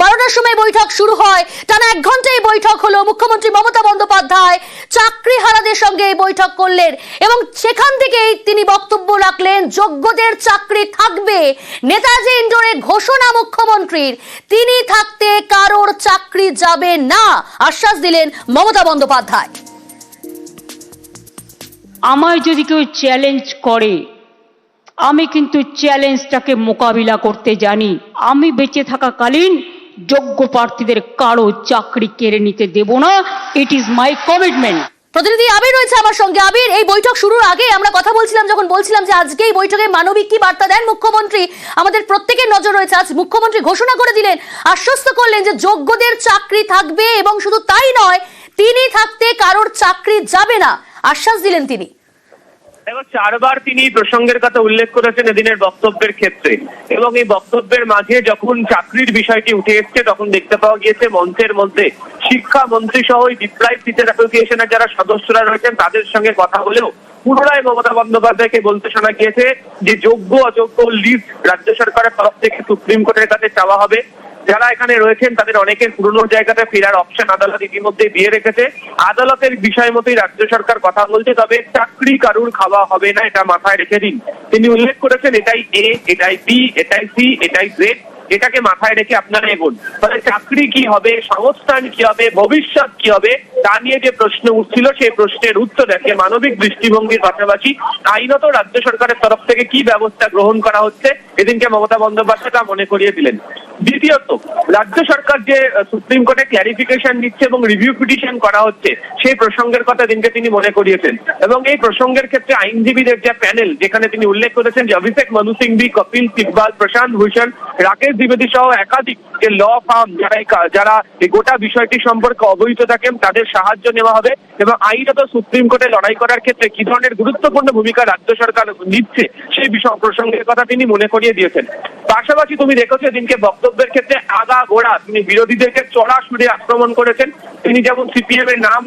12টার সময় বৈঠক শুরু হয়, টানা 1 ঘন্টা এই বৈঠক হলো। মুখ্যমন্ত্রী মমতা বন্দ্যোপাধ্যায় চাকরিহারাদের সঙ্গে এই বৈঠক করলেন এবং সেখান থেকেই তিনি বক্তব্য রাখলেন, যোগ্যদের চাকরি থাকবে। নেতাজি ইন্ডোরে ঘোষণা মুখ্যমন্ত্রীর, তিনি থাকতে কারোর চাকরি যাবে না, আশ্বাস দিলেন মমতা বন্দ্যোপাধ্যায়। আমায় যদি কেউ চ্যালেঞ্জ করে, আমি কিন্তু চ্যালেঞ্জটাকে মোকাবিলা করতে জানি। আমি বেঁচে থাকাকালীন যোগ্য প্রার্থীদের কারো চাকরি কেড়ে নিতে দেব না। It is my commitment. প্রতিনিধি আবির রয়েছে আমার সঙ্গে। আবির, এই বৈঠক শুরুর আগে আমরা কথা বলছিলাম, যখন বলছিলাম যে আজকে এই বৈঠকে মানবিক কি বার্তা দেন মুখ্যমন্ত্রী, আমাদের প্রত্যেকের নজর রয়েছে। আজ মুখ্যমন্ত্রী ঘোষণা করে দিলেন, আশ্বস্ত করলেন যে যোগ্যদের চাকরি থাকবে এবং শুধু তাই নয়, তিনি থাকতে কারোর চাকরি যাবে না, আশ্বাস দিলেন তিনি। এবং 4 বার তিনি প্রসঙ্গের কথা উল্লেখ করেছেন এদিনের বক্তব্যের ক্ষেত্রে। এবং এই বক্তব্যের মাঝে যখন চাকরির বিষয়টি উঠে এসছে, তখন দেখতে পাওয়া গিয়েছে মঞ্চের মধ্যে শিক্ষামন্ত্রী সহ ডিপ্রাইভ টিচার অ্যাসোসিয়েশনের যারা সদস্যরা রয়েছেন তাদের সঙ্গে কথা বলেও পুনরায় মমতা বন্দ্যোপাধ্যায়কে বলতে শোনা গিয়েছে যে যোগ্য অযোগ্য লিস্ট রাজ্য সরকারের তরফ থেকে সুপ্রিম কোর্টের কাছে চাওয়া হবে। যারা এখানে রয়েছেন তাদের অনেকের পুরনো জায়গাতে ফেরার অপশন আদালত ইতিমধ্যে দিয়ে রেখেছে। আদালতের বিষয় মতোই রাজ্য সরকার কথা বলছে, তবে চাকরি কারুর খাওয়া হবে না, এটা মাথায় রেখে দিন। তিনি উল্লেখ করেছেন এটাই এ, এটাই বি, এটাই সি, এটাই জেড, এটাকে মাথায় রেখে আপনারা এগোন। ফলে চাকরি কি হবে, সংস্থান কি হবে, ভবিষ্যৎ কি হবে, তা নিয়ে যে প্রশ্ন উঠছিল সেই প্রশ্নের উত্তর দেখে মানবিক দৃষ্টিভঙ্গির পাশাপাশি আইনত রাজ্য সরকারের তরফ থেকে কি ব্যবস্থা গ্রহণ করা হচ্ছে এদিনকে মমতা বন্দ্যোপাধ্যায় তা মনে করিয়ে দিলেন। দ্বিতীয়ত, রাজ্য সরকার যে সুপ্রিম কোর্টে ক্ল্যারিফিকেশন দিচ্ছে এবং রিভিউ পিটিশন করা হচ্ছে সেই প্রসঙ্গের কথা দিনকে তিনি মনে করিয়েছেন। এবং এই প্রসঙ্গের ক্ষেত্রে আইনজীবীদের যে প্যানেল, যেখানে তিনি উল্লেখ করেছেন যে অভিষেক মনু সিংভি, কপিল সিব্বাল, প্রশান্ত ভূষণ, রাকেশ দ্বিবেদী সহ একাধিক যে ল ফার্ম যারা এই গোটা বিষয়টি সম্পর্কে অবহিত থাকেন তাদের সাহায্য নেওয়া হবে। এবং আইনত সুপ্রিম কোর্টে লড়াই করার ক্ষেত্রে কি ধরনের গুরুত্বপূর্ণ ভূমিকা রাজ্য সরকার নিচ্ছে সেই বিষয় প্রসঙ্গের কথা তিনি মনে করিয়ে দিয়েছেন। পাশাপাশি তুমি দেখেছো দিনকে বক্তব্যের ক্ষেত্রে আগাগোড়া তিনি বিরোধীদেরকে চড়া সুরে আক্রমণ করেছেন। তিনি যেমন সিপিএম এর নাম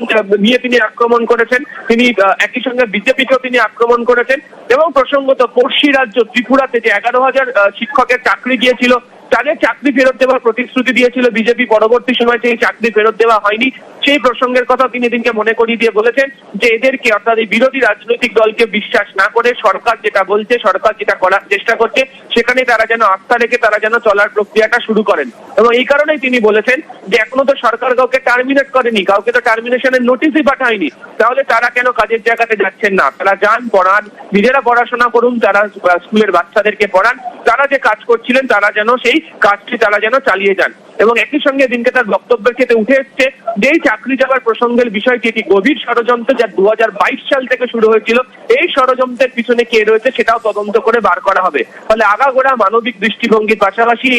নিয়ে তিনি আক্রমণ করেছেন, তিনি একই সঙ্গে বিজেপিকেও তিনি আক্রমণ করেছেন। এবং প্রসঙ্গত পড়শি রাজ্য ত্রিপুরাতে যে 11,000 শিক্ষকের চাকরি গিয়েছিল, তাদের চাকরি ফেরত দেওয়ার প্রতিশ্রুতি দিয়েছিল বিজেপি, পরবর্তী সময় সেই চাকরি ফেরত দেওয়া হয়নি। সেই প্রসঙ্গের কথা তিনি দিনকে মনে করিয়ে দিয়ে বলেছেন যে এদেরকে, অর্থাৎ এই বিরোধী রাজনৈতিক দলকে বিশ্বাস না করে সরকার যেটা বলছে, সরকার যেটা করার চেষ্টা করছে সেখানে তারা যেন আস্থা রেখে তারা যেন চলার প্রক্রিয়াটা শুরু করেন। এবং এই কারণেই তিনি বলেছেন যে এখনো তো সরকার কাউকে টার্মিনেট করেনি, কাউকে তো টার্মিনেশনের নোটিশই পাঠায়নি, তাহলে তারা কেন কাজের জায়গাতে যাচ্ছেন না? তারা যান, পড়ান, নিজেরা পড়াশোনা করুন, তারা স্কুলের বাচ্চাদেরকে পড়ান, তারা যে কাজ করছিলেন তারা যেন সেই কাজটি তারা যেন চালিয়ে যান। এবং একই সঙ্গে দিনকে তার বক্তব্যের ক্ষেত্রে উঠে এসছে যে এই চাকরি যাওয়ার প্রসঙ্গের বিষয়টি একটি গভীর ষড়যন্ত্র, যা 2022 সাল থেকে শুরু হয়েছিল। এই ষড়যন্ত্রের পিছনে কে রয়েছে সেটাও তদন্ত করে বার করা হবে। ফলে আগাগোড়া মানবিক দৃষ্টিভঙ্গির পাশাপাশি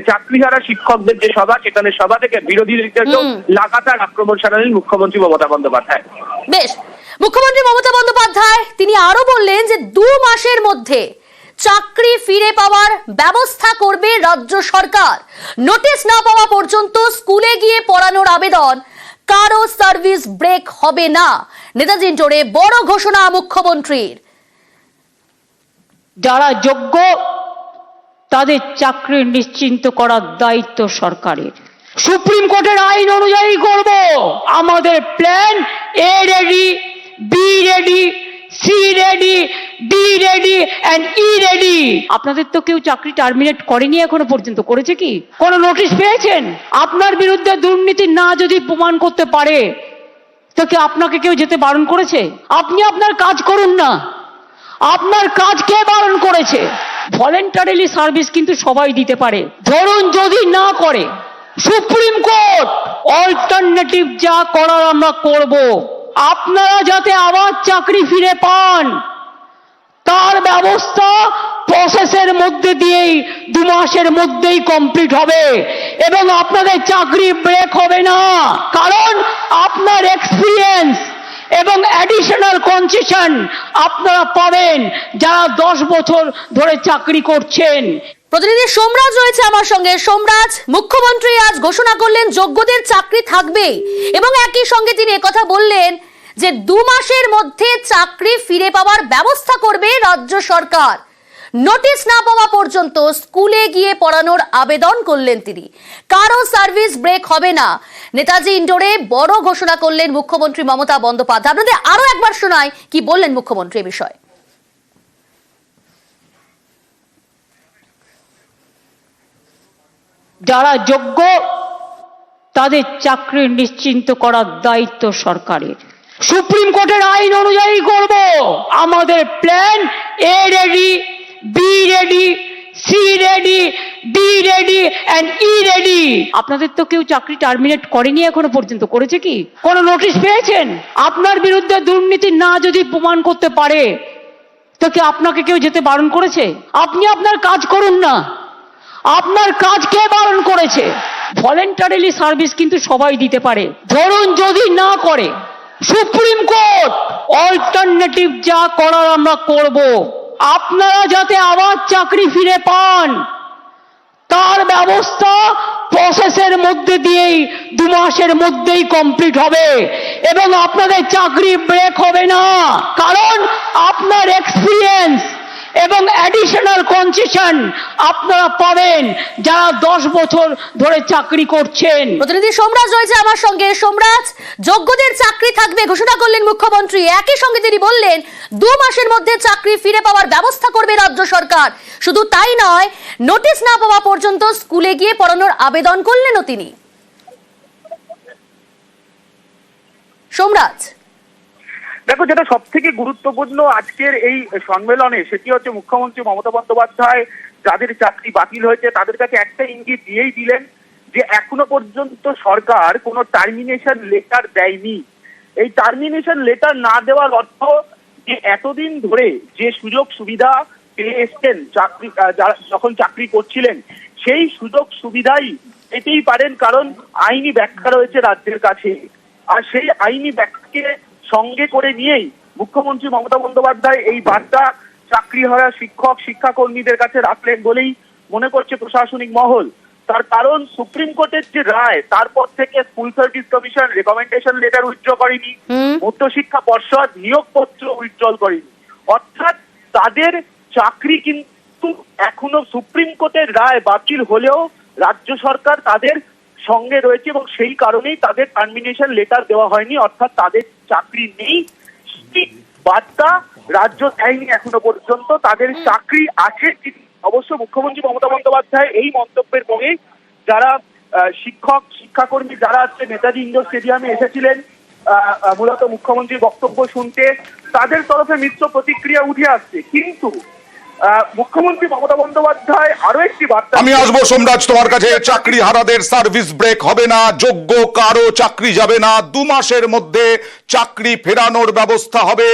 চাকরিহারা শিক্ষকদের যে সভা, সেখানে সভা থেকে বিরোধীদেরকেও লাগাতার আক্রমণ শানালেন মুখ্যমন্ত্রী মমতা বন্দ্যোপাধ্যায়। বেশ, মুখ্যমন্ত্রী মমতা বন্দ্যোপাধ্যায় তিনি আরো বললেন যে 2 মাসের মধ্যে চাকরি ফিরে পাওয়ার ব্যবস্থা করবে রাজ্য সরকার। নোটিশ না পাওয়া পর্যন্ত স্কুলে গিয়ে পড়ানোর আবেদন, কারো সার্ভিস ব্রেক হবে না। নেতাজি ইন্ডোরে বড় ঘোষণা মুখ্যমন্ত্রীর। যারা যোগ্য তাদের চাকরি নিশ্চিন্ত করার দায়িত্ব সরকারের। সুপ্রিম কোর্টের আইন অনুযায়ী করব। আমাদের plan A ready, B ready, C ready, D ready and E ready. আপনাদের তো কেউ চাকরি টার্মিনেট করেনি এখনো পর্যন্ত, করেছে কি? কোন নোটিশ পেয়েছেন? আপনার বিরুদ্ধে দুর্নীতি না যদি প্রমাণ করতে পারে তো কি আপনাকে কেউ যেতে বারণ করেছে? আপনি আপনার কাজ করুন না, আপনার কাজ কে বারণ করেছে? ভলেন্টারিলি সার্ভিস কিন্তু সবাই দিতে পারে। ধরুন যদি না করে, সুপ্রিম কোর্ট অল্টারনেটিভ যা করার আমরা করব। আপনারা যাতে আবার চাকরি ফিরে পান তার ব্যবস্থা প্রসেসের মধ্যে দিয়েই 2 মাসের মধ্যেই কমপ্লিট হবে এবং আপনাদের চাকরি ব্রেক হবে না। কারণ আপনার এক্সপিরিয়েন্স এবং অ্যাডিশনাল কনসেশন আপনারা পাবেন যারা 10 বছর ধরে চাকরি করছেন। প্রতিনিধি সোমরাজ রয়েছে আমার সঙ্গে। সোমরাজ, মুখ্যমন্ত্রী আজ ঘোষণা করলেন যোগ্যদের চাকরি থাকবে এবং একই সঙ্গে তিনি একথা বললেন যে 2 মাসের মধ্যে চাকরি ফিরে পাওয়ার ব্যবস্থা করবে রাজ্য সরকার। নোটিশ না পাওয়া পর্যন্ত স্কুলে গিয়ে পড়ানোর আবেদন করলেন তিনি। কারো সার্ভিস ব্রেক হবে না, নেতাজি ইন্ডোরে বড় ঘোষণা করলেন মুখ্যমন্ত্রী মমতা বন্দ্যোপাধ্যায়। আপনাদের আরো একবার শোনাই কি বললেন মুখ্যমন্ত্রী এই বিষয়ে। যারা যোগ্য তাদের চাকরি নিশ্চিন্ত করার দায়িত্ব সরকারের। সুপ্রিম কোর্টের আইন অনুযায়ী করব। আমাদের plan A ready, B ready, C ready, D ready and E ready. আপনাদের তো কেউ চাকরি টার্মিনেট করেনি এখনো পর্যন্ত, করেছে কি? কোনো নোটিশ পেয়েছেন? আপনার বিরুদ্ধে দুর্নীতি না যদি প্রমাণ করতে পারে তো কি আপনাকে কেউ যেতে বারণ করেছে? আপনি আপনার কাজ করুন না। আপনার কাজ কে বারণ করেছে? ভলেন্টারিলি সার্ভিস কিন্তু সবাই দিতে পারে। ধরুন যদি না করে, সুপ্রিম কোর্ট অল্টারনেটিভ যা করার আমরা করব। আপনারা যাতে আবার চাকরি ফিরে পান তার ব্যবস্থা প্রসেসের মধ্যে দিয়েই 2 মাসের মধ্যেই কমপ্লিট হবে এবং আপনাদের চাকরি ব্রেক হবে না। কারণ আপনার এক্সপিরিয়েন্স এবং অ্যাডিশনাল কনসেশন আপনারা পাবেন যারা 10 বছর ধরে চাকরি করছেন। প্রতিনিধি সোমরাজ রয়েছে আমার সঙ্গে। সোমরাজ, যোগ্যদের চাকরি থাকবে ঘোষণা করলেন মুখ্যমন্ত্রী, একই সঙ্গে তিনি বললেন 2 মাসের মধ্যে চাকরি ফিরে পাওয়ার ব্যবস্থা করবে রাজ্য সরকার। শুধু তাই নয়, নোটিশ না পাওয়া পর্যন্ত স্কুলে গিয়ে পড়ানোর আবেদন করলেনও তিনি। সোমরাজ, দেখো, যেটা সব থেকে গুরুত্বপূর্ণ আজকের এই সম্মেলনে সেটি হচ্ছে মুখ্যমন্ত্রী মমতা বন্দ্যোপাধ্যায় যাদের চাকরি বাতিল হয়েছে তাদের কাছে একটা ইঙ্গিত দিয়েই দিলেন যে এখনো পর্যন্ত সরকার কোনো টার্মিনেশন লেটার দেয়নি। এই টার্মিনেশন লেটার না দেওয়ার অর্থ যে এতদিন ধরে যে সুযোগ সুবিধা পেয়ে এসছেন চাকরি যখন চাকরি করছিলেন সেই সুযোগ সুবিধাই পেতেই পারেন, কারণ আইনি ব্যাখ্যা রয়েছে রাজ্যের কাছে। আর সেই আইনি ব্যাখ্যাকে সঙ্গে করে নিয়েই মুখ্যমন্ত্রী মমতা বন্দ্যোপাধ্যায় এই বার্তা চাকরি হারা শিক্ষক শিক্ষাকর্মীদের কাছে রাখলেন বলেই মনে করছে প্রশাসনিক মহল। তার কারণ সুপ্রিম কোর্টের যে রায় তারপর থেকে school service commission recommendation letter withdraw করেনি, মধ্যশিক্ষা পর্ষদ নিয়োগপত্র উইথড্র করেনি। অর্থাৎ তাদের চাকরি কিন্তু এখনো সুপ্রিম কোর্টের রায় বাতিল হলেও রাজ্য সরকার তাদের সঙ্গে রয়েছে এবং সেই কারণেই তাদের টার্মিনেশন লেটার দেওয়া হয়নি, অর্থাৎ তাদের চাকরি নেই বার্তা রাজ্য দেয়নি এখনো পর্যন্ত। তাদের চাকরি আছে। অবশ্য মুখ্যমন্ত্রী মমতা বন্দ্যোপাধ্যায় এই মন্তব্যের পরে যারা শিক্ষক শিক্ষাকর্মী যারা আজকে নেতাজি ইন্ডোর স্টেডিয়ামে এসেছিলেন মূলত মুখ্যমন্ত্রীর বক্তব্য শুনতে, তাদের তরফে মিশ্র প্রতিক্রিয়া উঠে আসছে। কিন্তু মুখ্যমন্ত্রী মমতা বন্দ্যোপাধ্যায় আরো একটি বার্তা। আমি আসবো সোমরাজ তোমার কাছে। চাকরি হারাদের সার্ভিস ব্রেক হবে না, যোগ্য কারো চাকরি যাবে না, 2 মাসের মধ্যে চাকরি ফেরানোর ব্যবস্থা হবে।